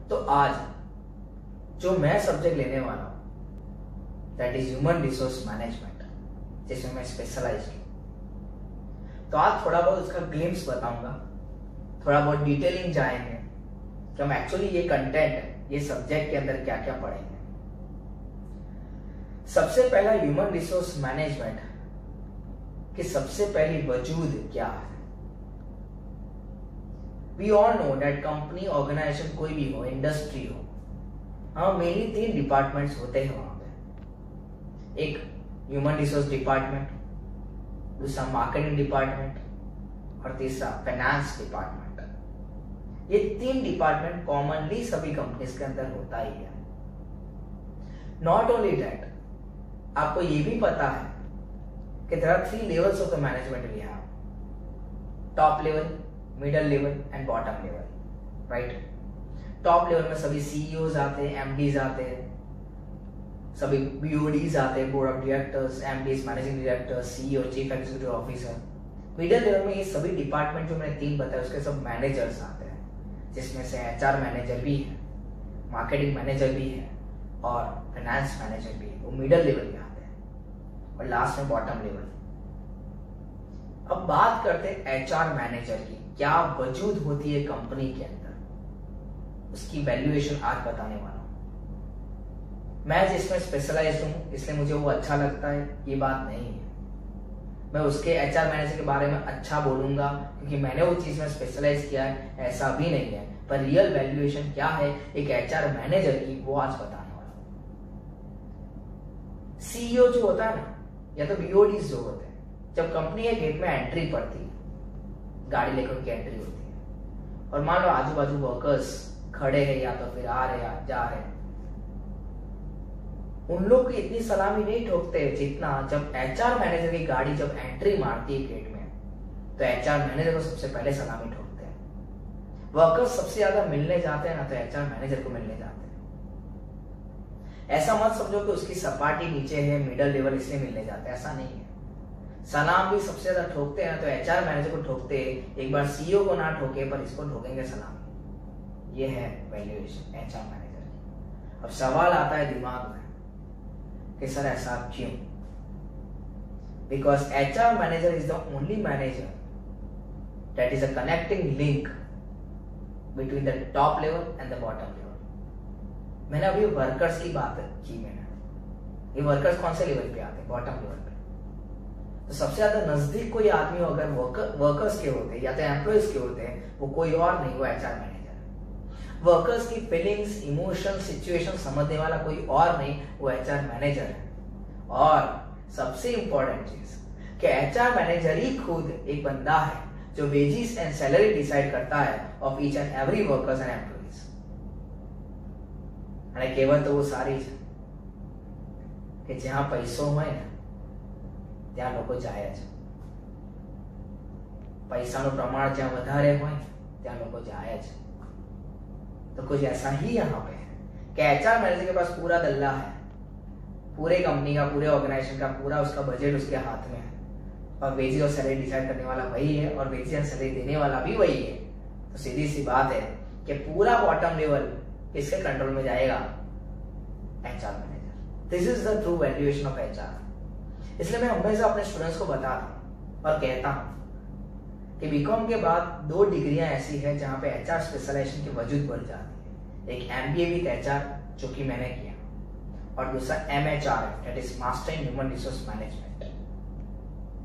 तो आज जो मैं सब्जेक्ट लेने वाला हूं that is human resource management, जिसमें मैं स्पेशलाइज्ड हूं। तो आज थोड़ा बहुत उसका ग्लिम्स बताऊंगा, थोड़ा बहुत डिटेलिंग जाएंगे कि हम एक्चुअली ये कंटेंट, ये सब्जेक्ट के अंदर क्या क्या पढ़ेंगे। सबसे पहला ह्यूमन रिसोर्स मैनेजमेंट की सबसे पहली वजूद क्या है। We all know that company, organization कोई भी हो, इंडस्ट्री हो, हाँ मेनली 3 डिपार्टमेंट्स होते हैं वहां पे। एक ह्यूमन रिसोर्स डिपार्टमेंट, दूसरा मार्केटिंग डिपार्टमेंट और तीसरा फाइनेंस डिपार्टमेंट। ये 3 डिपार्टमेंट कॉमनली सभी कंपनीज के अंदर होता ही है। नॉट ओनली दैट, आपको ये भी पता है कि there are 3 levels of the management we have, top level, middle level and bottom level, right. टॉप लेवल में सभी सीईओज आते हैं, एमडीज आते हैं, सभी बीओडीज आते हैं, board of directors, MDs, managing director, CEO, chief executive officer. Middle level में ये सभी डिपार्टमेंट जो मैंने 3 बताए उसके सब मैनेजर्स आते हैं, जिसमें से एचआर मैनेजर भी है, मार्केटिंग मैनेजर भी है और फाइनेंस मैनेजर भी है, वो मिडल लेवल में आते हैं। और लास्ट में बॉटम लेवल। अब बात करते हैं एचआर मैनेजर की, क्या वजूद होती है कंपनी के अंदर, उसकी वैल्यूएशन आज बताने वाला हूं। मैं जिसमें स्पेशलाइज्ड हूं इसलिए मुझे वो अच्छा लगता है, ये बात नहीं है। मैं उसके एचआर मैनेजर के बारे में अच्छा बोलूंगा क्योंकि मैंने वो चीज में स्पेशलाइज किया है, ऐसा भी नहीं है। पर रियल वैल्यूएशन क्या है एक एचआर मैनेजर की, वो आज बताने वाला हूं। सीईओ जो होता है ना, या तो बीओडीज जो होते हैं, जब कंपनी के गेट में एंट्री पड़ती है, गाड़ी लेकर उनकी एंट्री होती है और मान लो आजू बाजू वर्कर्स खड़े हैं या तो फिर आ रहे या जा रहे हैं, उन लोग की इतनी सलामी नहीं ठोकते जितना जब एचआर मैनेजर की गाड़ी जब एंट्री मारती है गेट में, तो एचआर मैनेजर को सबसे पहले सलामी ठोकते हैं। वर्कर्स सबसे ज्यादा मिलने जाते हैं ना, तो एचआर मैनेजर को मिलने जाते हैं। ऐसा मत समझो कि उसकी सपाटी नीचे है, मिडल लेवल इसलिए मिलने जाते हैं, ऐसा नहीं है। सलाम भी सबसे ज्यादा ठोकते हैं तो एचआर मैनेजर को ठोकते हैं, एक बार सीईओ को ना ठोके पर इसको ठोकेंगे सलाम। ये है वैल्यूएशन एचआर मैनेजर की। अब सवाल आता है दिमाग में कि सर ऐसा क्यों? Because HR manager is the only manager that is a connecting link between the top level and the bottom level. मैंने अभी वर्कर्स की बात की, ये वर्कर्स कौन से लेवल पे आते हैं? बॉटम लेवल पे। तो सबसे ज्यादा नजदीक कोई आदमी अगर वर्कर्स के होते हैं या तो एम्प्लॉयज के होते हैं, वो कोई और नहीं, वो एचआर मैनेजर है। वर्कर्स की फीलिंग्स, इमोशन, सिचुएशन समझने वाला कोई और नहीं, वो एचआर मैनेजर है। और सबसे इंपॉर्टेंट चीज कि एचआर मैनेजर ही खुद एक बंदा है जो वेजेस एंड सैलरी डिसाइड करता है of each and every workers and employees. અને કહેવત તો वो सारी છે કે જ્યાં પૈસો હોય ને ત્યાં લોકો જાય છે, પૈસાનું પ્રમાણ જ્યાં વધારે હોય ત્યાં લોકો જાય છે। तो कुछ ऐसा ही यहाँ पे है कि एचआर मैनेजर के पास पूरा दल्ला है, पूरे कंपनी का, पूरे ऑर्गेनाइजेशन का पूरा उसका बजट उसके हाथ में है और वेजेस और सैलरी डिसाइड करने वाला वही है और वेजेस और सैलरी देने वाला भी वही है। तो सीधी सी बात है कि पूरा बॉटम लेवल किसके कंट्रोल में जाएगा? HR manager. This is the true valuation of HR. इसलिए मैं हमेशा अपने स्टूडेंट्स को बताता हूँ और कहता हूँ कि बीकॉम के बाद 2 डिग्रियां ऐसी है जहां पे एचआर स्पेशलाइजेशन की वजूद बढ़ जाती है। एक एमबीए विद एचआर जो कि मैंने किया, और दूसरा MHR that is master in human resource management,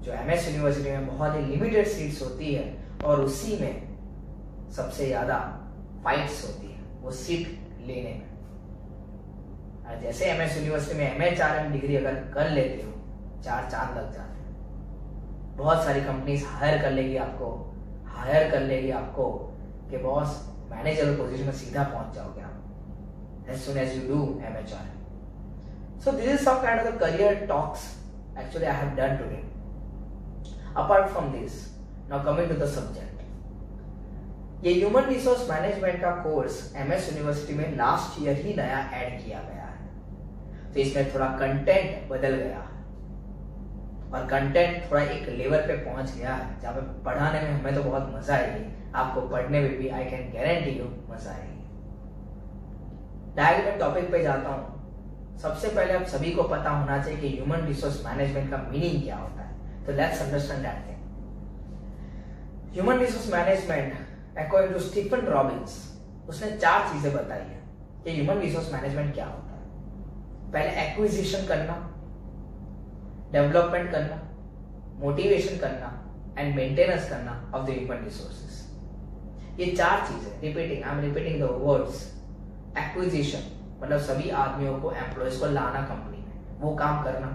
जो एमएस यूनिवर्सिटी में बहुत ही लिमिटेड सीट्स होती है और उसी में सबसे ज्यादा फाइट्स होती है वो सीट लेने में। जैसे एमएस यूनिवर्सिटी में एमएचआरएम डिग्री अगर कर लेते हो, 4 चांद लग जाते हैं। बहुत सारी कंपनीज हायर कर लेगी आपको कि बॉस मैनेजर पोजीशन में सीधा पहुंच जाओगे आप as soon as you do MHRM. So this is some kind of the career talks actually I have done today. Apart from this, now coming to the subject. ये human resource management का course MS university में last year ही नया add किया गया है, तो इसमें थोड़ा कंटेंट बदल गया है और कंटेंट थोड़ा एक लेवल पे पहुंच गया है जहाँ पे पढ़ाने में हमें तो बहुत मजा आएगी, आपको पढ़ने में भी आई कैन गारंटी यू मजा आएगी। डायरेक्ट मैं टॉपिक पे जाता हूँ। सबसे पहले आप सभी को पता होना चाहिए कि ह्यूमन रिसोर्स मैनेजमेंट का मीनिंग क्या होता है। तो let's understand that thing. Human resource management according to Stephen Robbins, उसने 4 चीजें बताई है कि ह्यूमन रिसोर्स मैनेजमेंट क्या होता है। पहले एक्विजिशन करना, डेवलपमेंट करना, मोटिवेशन करना एंड मेंटेनेंस करना ऑफ द ह्यूमन रिसोर्सेज। ये 4 चीजें repeating, I am repeating the words. Acquisition मतलब सभी आदमियों को, एम्प्लॉयज को लाना कंपनी में, वो काम करना।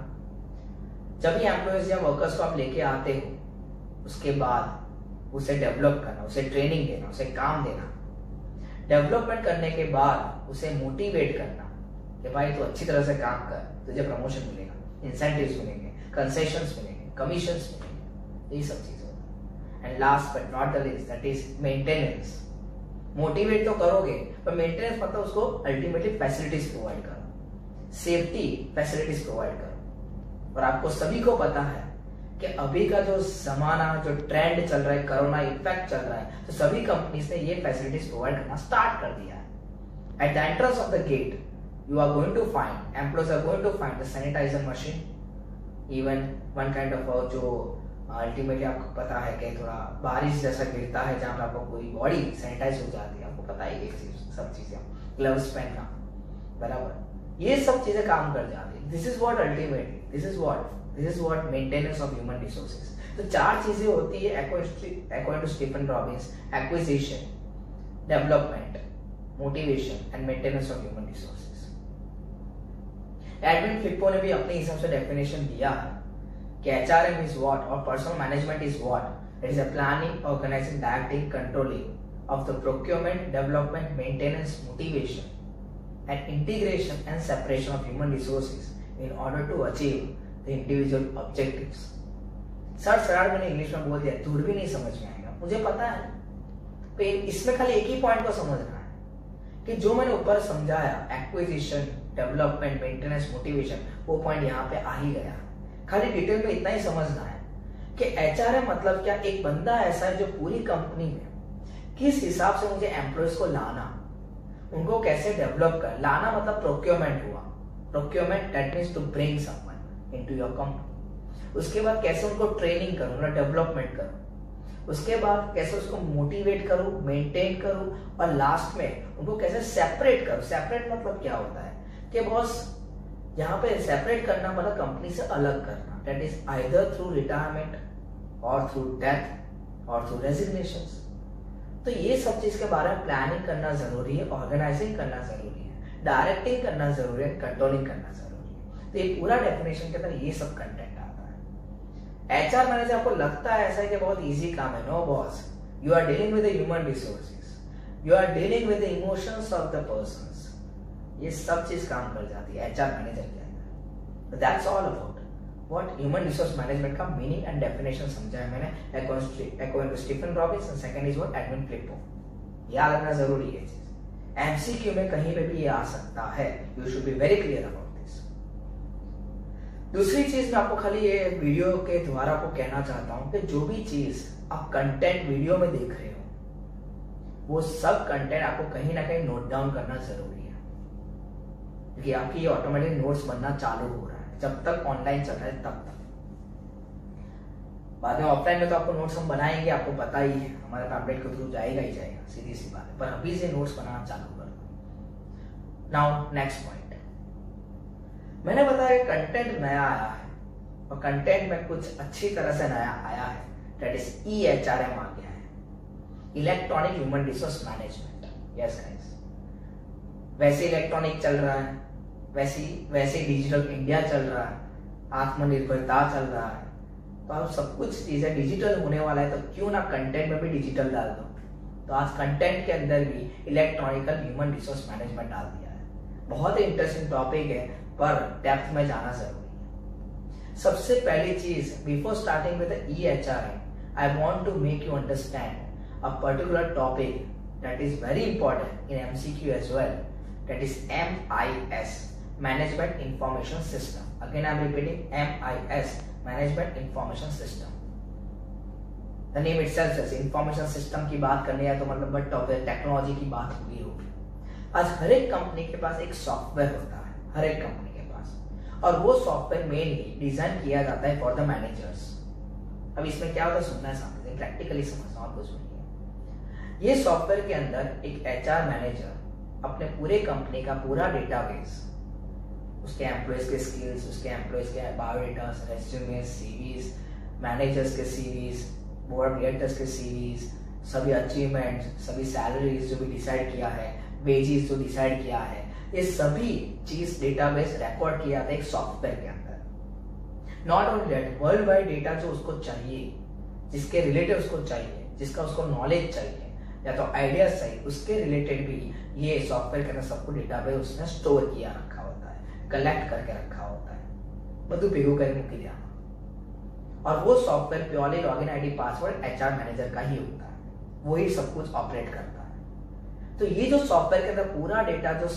जब भी एम्प्लॉयज या वर्कर्स को आप लेके आते हो, उसके बाद उसे डेवलप करना, उसे ट्रेनिंग देना, उसे काम देना। डेवलपमेंट करने के बाद उसे मोटिवेट करना कि भाई तू अच्छी तरह से काम कर, तुझे प्रमोशन मिलेगा, इंसेंटिव्स मिलेंगे, कंसेशंस मिलेंगे, कमीशंस मिलेंगे, ये सब चीजें होती है। And last but not the least that is maintenance. Motivate तो करोगे पर मेंटेनेंस मतलब उसको अल्टीमेटली फैसिलिटीज प्रोवाइड करो, सेफ्टी फैसिलिटीज प्रोवाइड करो। और आपको सभी को पता है कि अभी का जो जमाना, जो ट्रेंड चल रहा है, कोरोना इफेक्ट चल रहा है, तो सभी कंपनीज ने ये फैसिलिटीज प्रोवाइड करना स्टार्ट कर दिया है। At the entrance of the gate you are going to find, employees are going to find the sanitizer machine, even one kind of जो अल्टीमेटली आपको पता है कि थोड़ा बारिश जैसा गिरता है जहाँ पे आपको पूरी बॉडी सैनिटाइज हो जाती है, आपको पता है ये सब चीजें, ग्लव्स पहनना, बराबर, ये सब चीजें काम कर जाती है। This is what ultimately, this is what maintenance of human resources. तो 4 चीजें होती है according to Stephen Robbins: acquisition, development, motivation and maintenance of human resources. Edwin Flippo ने भी अपने हिसाब से डेफिनेशन दिया है कि HRM इज व्हाट, और personnel management is what, it is a planning, organizing, directing, controlling of the procurement, development, maintenance, motivation and integration and separation of human resources in order to achieve the individual objectives. Sir मैंने English में बोल दिया, दूर भी नहीं समझ में आएगा, मुझे पता है। तो इसमें खाली एक ही पॉइंट को समझना है कि जो मैंने ऊपर समझाया, एक्विजिशन, डेवलपमेंट, मेंटेनेंस, मोटिवेशन, वो पॉइंट यहाँ पे आ ही गया। खाली डिटेल में इतना ही समझना है कि HRM मतलब क्या। एक बंदा ऐसा है जो पूरी कंपनी में किस हिसाब से मुझे एम्प्लॉयज को लाना, उनको कैसे डेवलप कर, लाना मतलब प्रोक्योरमेंट हुआ, procurement that means to bring someone into your company. उसके बाद कैसे उनको ट्रेनिंग करूं, उनका डेवलपमेंट करूं, उसके बाद कैसे उसको मोटिवेट करूं, मेंटेन करूं, और लास्ट में उनको कैसे सेपरेट करूं। सेपरेट मतलब क्या होता है कि बॉस यहाँ पे सेपरेट करना मतलब कंपनी से अलग करना, that is either through retirement और थ्रू डेथ और थ्रू रेजिग्नेशंस। तो ये सब चीज के बारे में प्लानिंग करना जरूरी है, ऑर्गेनाइजिंग करना जरूरी है, डायरेक्टिंग करना जरूरी है, कंट्रोलिंग करना जरूरी है। तो ये पूरा डेफिनेशन के अंदर ये सब कंटेंट आता है। HR मैनेजर आपको लगता है ऐसा है कि बहुत इजी काम है, no boss, you are dealing with the human resources, you are dealing with the emotions of the persons. ये सब चीज काम कर जाती है HR मैनेजर के अंदर। That's all about what human resource management का मीनिंग एंड डेफिनेशन समझा है मैंने according to Stephen Robbins, and second is what Edwin Flippo. याद रखना जरूरी है चीज, MCQ में कहीं पे भी ये आ सकता है, you should be very clear about this. दूसरी चीज मैं आपको खाली ये वीडियो के द्वारा को कहना चाहता हूं कि जो भी चीज आप कंटेंट वीडियो में देख रहे हो, वो सब कंटेंट आपको कहीं ना कहीं नोट डाउन करना जरूरी है, क्योंकि आपकी ये ऑटोमेटिक नोट्स बनना चालू हो रहा है जब तक ऑनलाइन चल रहा है तब तक। बाद में ऑफलाइन में तो आपको नोट्स हम बनाएंगे, आपको पता ही है, हमारे पैम्पलेट के थ्रू जाएगा ही जाएगा, सीधी सी बात है। पर अभी से नोट्स बनाना चालू कर दो। नाउ नेक्स्ट पॉइंट, मैंने बताया कंटेंट नया आया है और कंटेंट में कुछ अच्छी तरह से नया आया है, दैट इज EHRM आ गया है, electronic human resource management. Yes guys, वैसे इलेक्ट्रॉनिक चल रहा है, वैसे डिजिटल इंडिया चल रहा है, आत्मनिर्भरता चल रहा है, तो अब सब कुछ चीजें डिजिटल होने वाला है, तो क्यों ना कंटेंट में भी डिजिटल डाल दो। तो आज कंटेंट के अंदर भी इलेक्ट्रॉनिकल ह्यूमन रिसोर्स मैनेजमेंट डाल दिया है। बहुत ही इंटरेस्टिंग टॉपिक है, पर डेप्थ में जाना जरूरी है। सबसे पहली चीज, before starting with EHRM, I want to make you understand a particular topic that is very important in MCQ as well, that is MIS, Management Information System. Again I am repeating, MIS, Management Information System. The name itself says information system की बात करनी है तो मतलब but of technology की बात पूरी होगी। आज हर एक कंपनी के पास एक सॉफ्टवेयर होता है, हर एक कंपनी के पास, और वो सॉफ्टवेयर मेनली डिजाइन किया जाता है फॉर द मैनेजर्स। अब इसमें क्या होता है, सुनना है सामने, प्रैक्टिकली समझना और कुछ नहीं है। ये सॉफ्टवेयर के अंदर एक एचआर मैनेजर अपने पूरे कंपनी का पूरा डेटाबेस, उसके एम्प्लॉयज के स्किल्स, उसके एम्प्लॉयज के बायोडाटा, रेज्यूमे, सीवीज, मैनेजर्स के सीवीज, बोर्ड ऑफ डायरेक्टर्स के सीवीज, सभी अचीवमेंट्स, सभी सैलरीज जो भी डिसाइड किया है, वेजेस जो डिसाइड किया है, ये सभी चीज डेटाबेस रिकॉर्ड किया था एक सॉफ्टवेयर के अंदर। Not only that, world wide data जो उसको चाहिए, जिसके रिलेटेड उसको चाहिए, जिसका उसको नॉलेज चाहिए या तो आइडियाज चाहिए, उसके रिलेटेड भी ये सॉफ्टवेयर के अंदर सबको डेटाबेस उसने स्टोर किया रखा होता है, कलेक्ट करके रखा होता है। બધું ભેગું કરી મૂકી દેવાનું। और वो software purely login ID password HR manager का ही होता है, वो ही सब कुछ ऑपरेट करता है। तो ये जो सॉफ्टवेयर के अंदर पूरा डेटा जो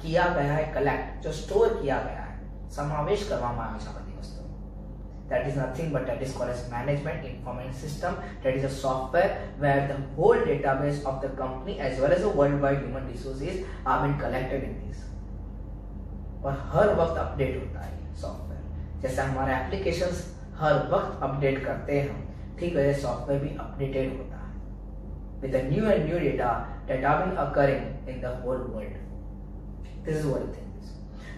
किया गया है कलेक्ट, जो स्टोर किया गया है, समावेश કરવામાં આવે છે આ બધી વસ્તુ, that is nothing but that is called as management information system, that is a software where the whole database of the company as well as the worldwide human resources are being collected in this, और हर वक्त update होता है software. जैसे हमारे applications हर वक्त update करते हैं, ठीक है, सॉफ्टवेयर भी अपडेटेड होता है with the new and new data that are been occurring in the whole world. This is what I think.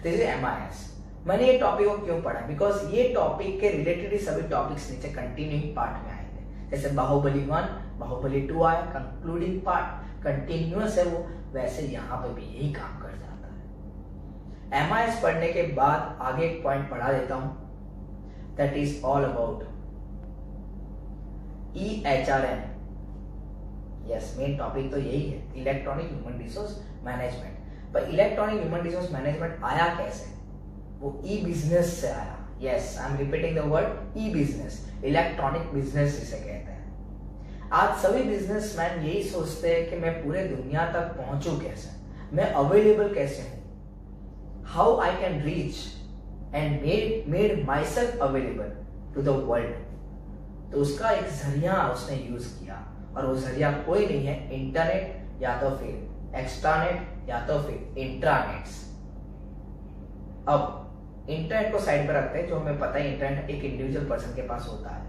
This is MIS. मैंने ये टॉपिक को क्यों पढ़ा, बिकॉज ये टॉपिक के रिलेटेड ही सभी टॉपिक्स नीचे कंटिन्यूइंग पार्ट में आएंगे। जैसे बाहुबली 1, बाहुबली 2 आया, कंक्लूडिंग पार्ट कंटिन्यूअस है वो, वैसे यहाँ पे भी यही काम कर जाता है। MIS पढ़ने के बाद आगे एक पॉइंट पढ़ा देता हूं, that is all about EHRM। Yes, main topic तो यही है, इलेक्ट्रॉनिक ह्यूमन रिसोर्स मैनेजमेंट। पर इलेक्ट्रॉनिक ह्यूमन रिसोर्स मैनेजमेंट आया कैसे, वो ई बिजनेस से आया। Yes, I am repeating the word E business, electronic business जिसे कहते हैं। आज सभी बिजनेसमैन यही सोचते हैं कि मैं पूरे दुनिया तक पहुंचूं कैसे, मैं अवेलेबल कैसे हूं, how I can reach and made myself available to the world। तो उसका एक जरिया उसने यूज किया, और वो जरिया कोई नहीं है इंटरनेट या तो फिर एक्सट्रानेट या तो फिर इंट्रानेट्स। अब इंटरनेट को साइड पर रखते हैं, जो हमें पता है इंटरनेट एक इंडिविजुअल पर्सन के पास होता है,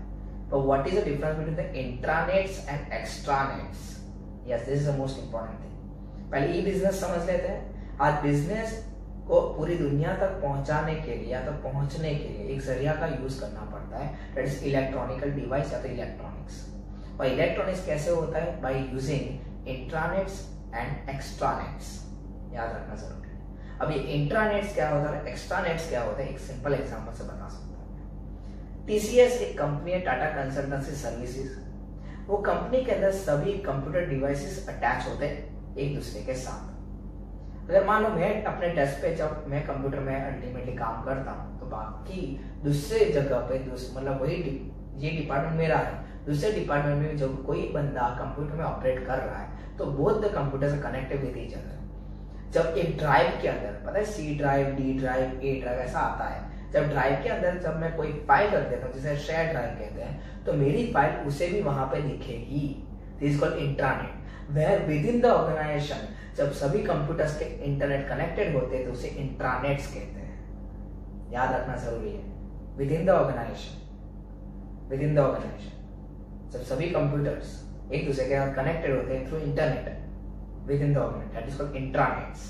तो what is the difference between the intranets and extranets. Yes, this is the most important thing. पहले ई बिजनेस समझ लेते हैं। आज बिजनेस को पूरी दुनिया तक पहुंचाने के लिए या तो पहुंचने के लिए एक जरिया का यूज करना पड़ता है, दैट इज इलेक्ट्रॉनिकल डिवाइस या तो इलेक्ट्रॉनिक्स। और इलेक्ट्रॉनिक्स कैसे होता है, बाय यूजिंग इंट्रानेट्स एंड एक्सट्रानेट्स, याद रखना जरूरी है। अब ये इंट्रानेट्स क्या होता है, एक्सट्रानेट्स क्या होता है, एक सिंपल एग्जांपल से बता सकता हूं। टीसीएस एक कंपनी है, टाटा कंसल्टेंसी सर्विसेज। वो कंपनी के अंदर सभी कंप्यूटर डिवाइसेस अटैच होते हैं एक दूसरे के साथ। अगर मान लो मैं अपने डेस्क पे, जब मैं कंप्यूटर में अल्टीमेटली काम करता हूँ, तो बाकी दूसरे जगह पे मतलब वही ये डिपार्टमेंट मेरा है, दूसरे डिपार्टमेंट में जब कोई बंदा कंप्यूटर में ऑपरेट कर रहा है, तो बोथ द कंप्यूटर से कनेक्टेड विद ईच अदर। जब एक ड्राइव के अंदर, पता है सी ड्राइव, डी ड्राइव, ए ड्राइव ऐसा आता है, जब ड्राइव के अंदर जब मैं कोई फाइल रख देता हूँ, जिसे शेयर ड्राइव कहते हैं, तो मेरी फाइल उसे भी वहां पे दिखेगी। This is called intranet, where within the organization जब सभी कंप्यूटर्स के इंटरनेट कनेक्टेड होते हैं तो उसे इंट्रानेट्स कहते हैं। याद रखना जरूरी है, within the organization, within the organization जब सभी कंप्यूटर्स एक दूसरे के साथ कनेक्टेड होते हैं through internet, within the organisation, that is called intranets,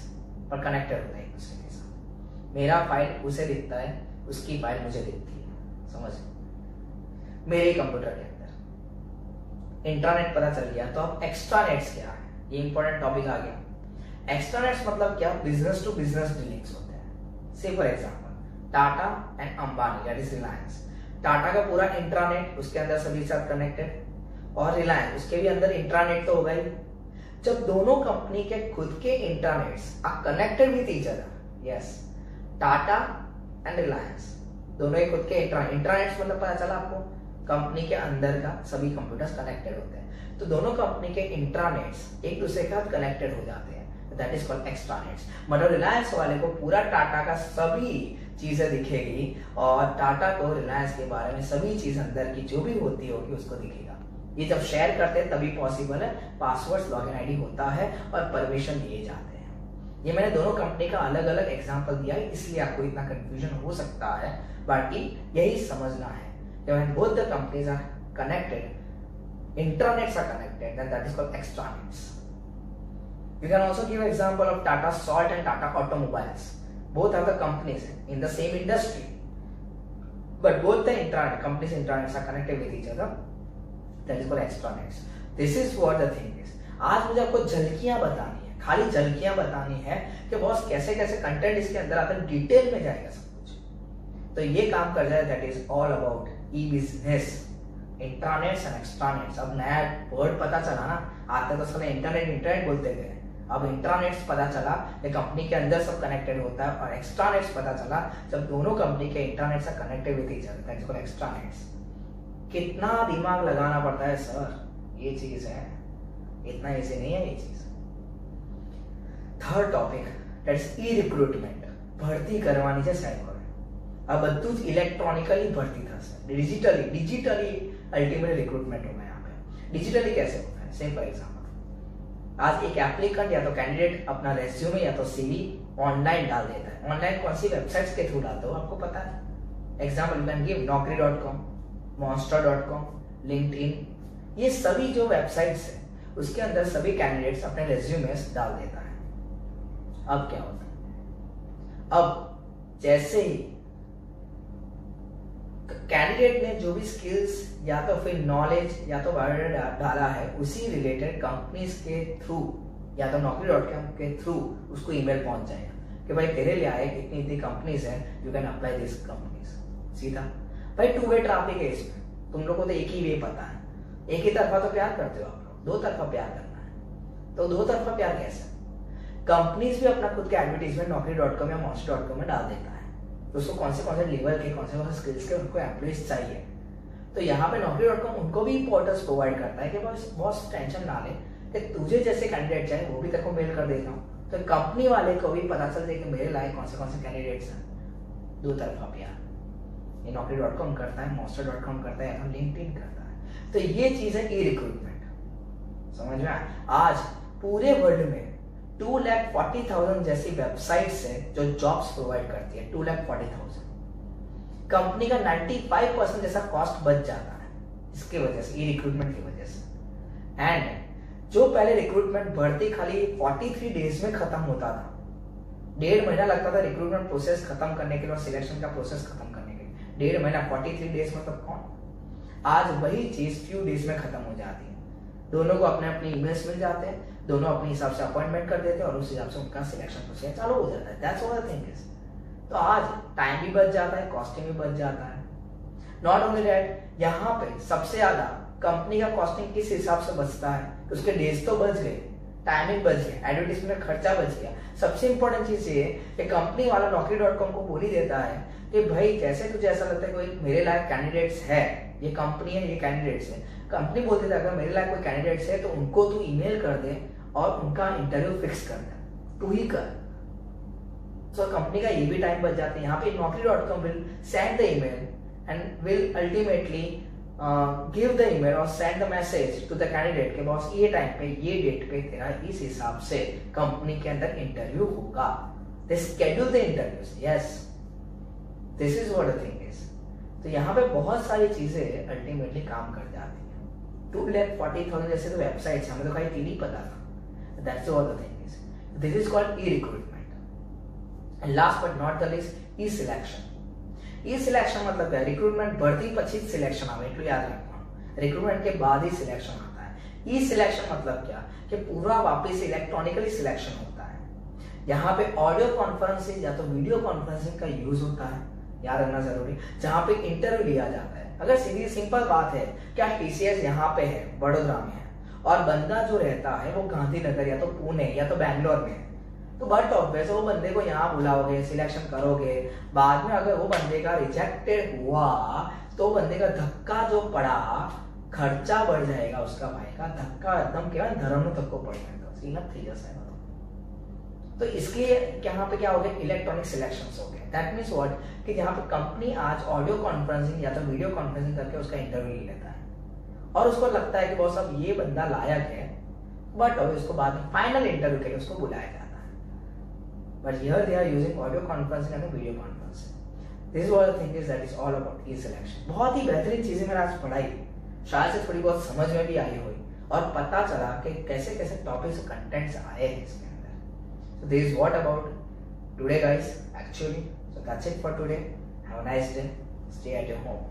और कनेक्टेड होते हैं एक दूसरे के साथ। मेरा फाइल उसे दिखता है, उसकी फाइल मुझे दिखती है, समझ मेरे कंप्यूटर के अंदर इंटरनेट पता चल गया। तो अब एक्स्ट्रानेट्स क्या है, ये इंपॉर्टेंट टॉपिक आ गया। एक्सट्रानेट्स मतलब क्या, बिजनेस टू बिजनेस डीलिंग्स होते हैं। से for example Tata and Ambani, that is Reliance. Tata का पूरा इंट्रानेट, उसके अंदर सभी साथ कनेक्टेड, और रिलायंस उसके भी अंदर इंट्रानेट तो होगा ही। जब दोनों कंपनी के खुद के intranets are connected with each other, yes, Tata and Reliance दोनों ही खुद के इंट्रानेट्स मतलब पता चला आपको, कंपनी के अंदर का सभी कंप्यूटर्स कनेक्टेड होते हैं, तो दोनों कंपनी के इंट्रानेट्स एक दूसरे के साथ कनेक्टेड हो जाते हैं, दैट इज कॉल्ड एक्स्ट्रानेट्स। मतलब रिलायंस वाले को पूरा टाटा का सभी चीजें दिखेगी, और टाटा को रिलायंस के बारे में सभी चीज अंदर की जो भी होती होगी उसको दिखेगा। ये जब शेयर करते हैं तभी पॉसिबल है, पासवर्ड लॉगिन आईडी होता है और परमिशन दिए जाते हैं। ये मैंने दोनों कंपनी का अलग अलग एग्जांपल दिया है, इसलिए आपको इतना कंफ्यूजन हो सकता है, बाकी यही समझना है कि when both the companies are connected, intranets are connected, then that is called extranets. You can also give example of Tata Salt and Tata Automobiles. Both are the companies in the same industry, but both the companies intranets are connected with each other. That is called extranets. This is what the thing is. आज मुझे आपको झलकियां बतानी है, खाली झलकियां बतानी है कि boss कैसे कैसे कंटेंट इसके अंदर आता है, डिटेल में जाएगा सब कुछ, तो ये काम कर जाए. That is all about e business, internets and extranets. अब नया वर्ड पता चला ना, आते तो साले इंटरनेट बोलते थे, अब इंट्रानेट्स पता चला कि कंपनी के अंदर सब कनेक्टेड होता है, और एक्सट्रानेट्स पता चला जब दोनों कंपनी के internets are connected with each other, that's called extranets. कितना दिमाग लगाना पड़ता है सर, ये चीज है, इतना इजी नहीं है ये चीज. Third topic that is E recruitment. भर्ती करवानी છે સાહેબ. अब બધું જ इलेक्ट्रॉनिकली भर्ती થશે, डिजिटली अल्टीमेट रिक्रूटमेंट होगा. यहाँ पे डिजिटली कैसे होता है, सेम फॉर एग्जांपल, आज एक एप्लीकेंट या तो कैंडिडेट अपना रेज्यूमे या तो सीवी ऑनलाइन डाल देता है. ऑनलाइन कौन सी वेबसाइट्स के थ्रू डालते हो आपको पता है. Example you can give naukri.com, monster.com, LinkedIn, ये सभी जो वेबसाइट्स है उसके अंदर सभी कैंडिडेट्स अपने रेज्यूमेस डाल देता है. अब क्या होता है, अब जैसे ही कैंडिडेट ने जो भी स्किल्स या तो फिर नॉलेज या तो बायोडाटा डाला है, उसी रिलेटेड कंपनीज के थ्रू या तो naukri.com के थ्रू उसको ईमेल पहुंच जाएगा कि भाई तेरे लिए आए इतनी इतनी कंपनीज है, you can apply this companies. सीधा भाई टू वे ट्रैफिक है इसमें. तुम लोगों को तो एक ही वे पता है, एक ही तरफा तो प्यार करते हो आप लोग, दो तरफा प्यार करना है. तो दो तरफा प्यार कैसे, कंपनीज भी अपना खुद के एडवर्टीजमेंट naukri.com या monster.com में डाल देता है, तो उसको कौन से लेवल के कौन से स्किल्स के उनको एम्प्लॉइज चाहिए. तो यहाँ पे naukri.com उनको भी पोर्टल्स प्रोवाइड करता है कि बॉस टेंशन ना ले कि तुझे जैसे कैंडिडेट चाहिए वो भी तेरे को मेल कर देता हूँ, तो कंपनी वाले को भी पता चल जाए कि मेरे लायक कौन से कैंडिडेट्स हैं. दो तरफा प्यार ये naukri.com करता है, monster.com करता है, या लिंक्डइन करता है. तो ये चीज है ई रिक्रूटमेंट. समझ में आज पूरे वर्ल्ड में 2,40,000 जैसी वेबसाइट्स है जो जॉब्स प्रोवाइड करती है. 2,40,000. कंपनी का 95% जैसा कॉस्ट बच जाता है इसके वजह से, ई रिक्रूटमेंट की वजह से. एंड जो पहले रिक्रूटमेंट भर्ती खाली 43 डेज में खत्म होता था, 1.5 महीना लगता था रिक्रूटमेंट प्रोसेस खत्म करने के लिए और सिलेक्शन का प्रोसेस खत्म करने के लिए, 1.5 महीना 43 डेज मतलब कौन, आज वही चीज फ्यू डेज में खत्म हो जाती है. दोनों को अपने अपने ईमेल्स मिल जाते हैं, दोनों अपने हिसाब से अपॉइंटमेंट कर देते हैं और उस हिसाब से उनका सिलेक्शन प्रोसेस चालू हो जाता है. That's what the thing is. तो आज टाइम भी बच जाता है, कॉस्टिंग भी बच जाता है. नॉट ओनली दैट, यहाँ पे सबसे ज्यादा कंपनी का कॉस्टिंग किस हिसाब से बचता है, उसके डेज तो बच गए, टाइमिंग बच गया, एडवर्टाइजमेंट खर्चा बच गया. सबसे इंपॉर्टेंट चीज ये कि कंपनी वाला naukri.com को बोल ही देता है कि भाई जैसे तुझे ऐसा लगता है कोई मेरे लायक कैंडिडेट्स है, ये कंपनी है, ये कैंडिडेट्स है, कंपनी बोलती है अगर मेरे लायक कोई कैंडिडेट्स है तो उनको तू ईमेल कर दे और उनका इंटरव्यू फिक्स कर दे, तू ही कर. तो कंपनी का ये भी टाइम बच जाता है. यहाँ पे naukri.com will send the email and will ultimately give the email और send the message to the candidate के बॉस ये टाइम पे ये डेट पे तेरा इस हिसाब से कंपनी के अंदर इंटरव्यू होगा. They schedule the interviews. Yes, this is what the thing is. तो यहाँ पे बहुत सारी चीजें अल्टीमेटली काम कर जाती है. 2,40,000 जैसे तो वेबसाइट्स हमें तो कहीं तीन ही पता था. That's what the thing is. This is called E recruitment. And last but not the least, E selection. E selection मतलब क्या, रिक्रूटमेंट भर्ती પછી सिलेक्शन આવે એટલું યાદ રાખવાનું. रिक्रूटमेंट के बाद ही सिलेक्शन आता है. ई सिलेक्शन मतलब क्या कि पूरा वापस इलेक्ट्रॉनिकली सिलेक्शन होता है. यहाँ पे ऑडियो कॉन्फ्रेंसिंग या तो वीडियो कॉन्फ्रेंसिंग का यूज होता है, याद रखना जरूरी, जहाँ पे इंटरव्यू लिया जाता है. अगर सीधी सिंपल बात है, क्या टीसीएस यहाँ पे है, बड़ोदरा में है, और बंदा जो रहता है वो गांधीनगर या तो पुणे या तो बैंगलोर में है, तो बट ऑब्वियस वो बंदे को यहाँ बुलाओगे, सिलेक्शन करोगे, बाद में अगर वो बंदे का रिजेक्टेड हुआ तो बंदे का धक्का जो पड़ा, खर्चा बढ़ जाएगा उसका, भाई का धक्का एकदम क्या धर्म धक्को पड़ जाएगा, सीनत थी जैसा है. तो इसके यहाँ पे क्या हो गया, इलेक्ट्रॉनिक सिलेक्शंस हो गए. दैट मींस व्हाट कि यहाँ पे कंपनी आज ऑडियो कॉन्फ्रेंसिंग या तो वीडियो कॉन्फ्रेंसिंग करके उसका इंटरव्यू ले लेता है और उसको लगता है कि बॉस अब ये बंदा लायक है, बट अब इसको बाद में फाइनल इंटरव्यू के लिए उसको बुलाया जाता है. but here they are using audio conferencing and video conferencing. This is what the thing is, that is all about e-selection. बहुत ही बेहतरीन चीजें मैंने आज पढ़ाई, शायद से थोड़ी बहुत समझ में भी आई हुई और पता चला कि कैसे कैसे टॉपिक्स और कंटेंट्स आए हैं इसके अंदर. So this is what about today guys actually. So that's it for today. Have a nice day. Stay at your home.